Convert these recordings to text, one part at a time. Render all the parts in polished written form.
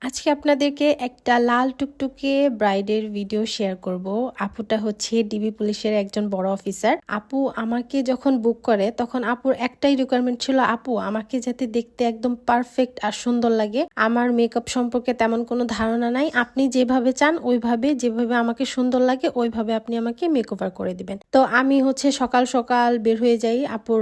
আজকে আপনাদেরকে একটা লাল টুকটুকে ব্রাইডের ভিডিও শেয়ার করব। আপুটা হচ্ছে ডিবি পুলিশের একজন বড় অফিসার। আপু আমাকে যখন বুক করে তখন আপুর একটাই রিকোয়ারমেন্ট ছিল, আপু আমাকে যাতে দেখতে একদম পারফেক্ট আর সুন্দর লাগে। আমার মেকআপ সম্পর্কে তেমন কোনো ধারণা নাই, আপনি যেভাবে চান ওইভাবে, যেভাবে আমাকে সুন্দর লাগে ওইভাবে আপনি আমাকে মেকওভার করে দিবেন। তো আমি হচ্ছে সকাল সকাল বের হয়ে যাই আপুর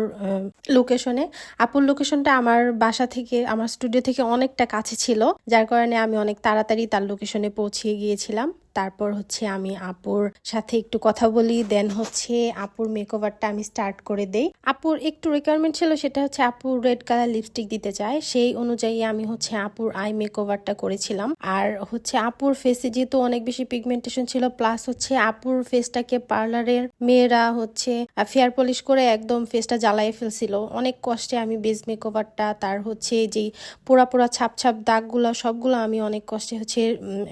লোকেশনে। আপুর লোকেশনটা আমার বাসা থেকে, আমার স্টুডিও থেকে অনেকটা কাছে ছিল, যার কারণে আমি অনেক তাড়াতাড়ি তার লোকেশনে পৌঁছে গিয়েছিলাম। তারপর হচ্ছে আমি আপুর সাথে একটু কথা বলি, দেন হচ্ছে আপুর মেকওভারটা আমি স্টার্ট করে দেই। আপুর একটু রিকোয়ারমেন্ট ছিল, সেটা হচ্ছে আপু রেড কালার লিপস্টিক দিতে চায়, সেই অনুযায়ী আমি হচ্ছে আপুর আই মেকওভারটা করেছিলাম। আর হচ্ছে আপুর ফেসে যেহেতু অনেক বেশি পিগমেন্টেশন ছিল, প্লাস হচ্ছে আপুর ফেসটাকে পার্লারের মেয়েরা হচ্ছে ফেয়ার পলিশ করে একদম ফেসটা জ্বালায় ফেলছিল। অনেক কষ্টে আমি বেস মেকওভারটা, তার হচ্ছে যেই পোড়া পোড়া ছাপ ছাপ দাগগুলো সবগুলো আমি অনেক কষ্টে হচ্ছে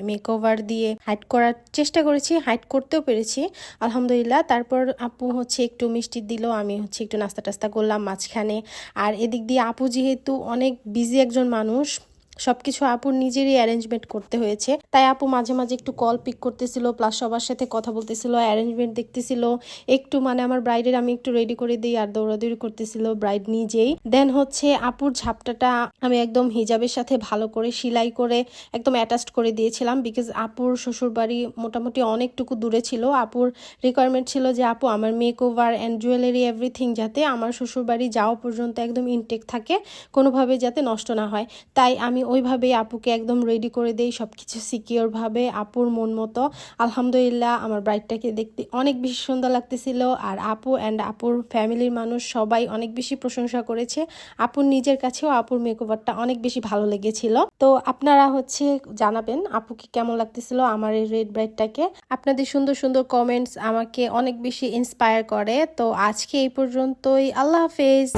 মেকওভার দিয়ে হাইড করার চেষ্টা করেছি, হাইড করতেও পেরেছি আলহামদুলিল্লাহ। তারপর আপু হচ্ছে একটু মিষ্টি দিল, আমি হচ্ছে একটু নাস্তা টাস্তা করলাম মাঝখানে। আর এদিক দিয়ে আপু যেহেতু অনেক বিজি একজন মানুষ, সবকিছু আপুর নিজেরই অ্যারেঞ্জমেন্ট করতে হয়েছে, তাই আপু মাঝে মাঝে একটু কল পিক করতেছিল, প্লাস সবার সাথে কথা বলতেছিল, অ্যারেঞ্জমেন্ট দেখতেছিল একটু, মানে আমার ব্রাইডের আমি একটু রেডি করে দিই আর দৌড়াদৌড়ি করতেছিল ব্রাইড নিজেই। দেন হচ্ছে আপুর ঝাপটাটা আমি একদম হিজাবের সাথে ভালো করে সেলাই করে একদম অ্যাটাচড করে দিয়েছিলাম, বিকজ আপুর শ্বশুরবাড়ি মোটামুটি অনেকটুকু দূরে ছিল। আপুর রিকোয়ারমেন্ট ছিল যে আপু আমার মেকওভার অ্যান্ড জুয়েলারি এভরিথিং যাতে আমার শ্বশুরবাড়ি যাওয়া পর্যন্ত একদম ইনটেক থাকে, কোনোভাবে যাতে নষ্ট না হয়। তাই আমি ওইভাবেই আপুকে একদম রেডি করে দেই, সবকিছু সিকিওরভাবে আপুর মন মতো। আলহামদুলিল্লাহ আমার ব্রাইডটাকে দেখতে অনেক বেশি সুন্দর লাগতেছিল, আর আপু অ্যান্ড আপুর ফ্যামিলির মানুষ সবাই অনেক বেশি প্রশংসা করেছে। আপুর নিজের কাছেও আপুর মেকওভারটা অনেক বেশি ভালো লেগেছিল। তো আপনারা হচ্ছে জানাবেন আপুকে কেমন লাগতেছিল আমার এই রেড ব্রাইডটাকে। আপনাদের সুন্দর সুন্দর কমেন্টস আমাকে অনেক বেশি ইন্সপায়ার করে। তো আজকে এই পর্যন্তই, আল্লাহ হাফেজ।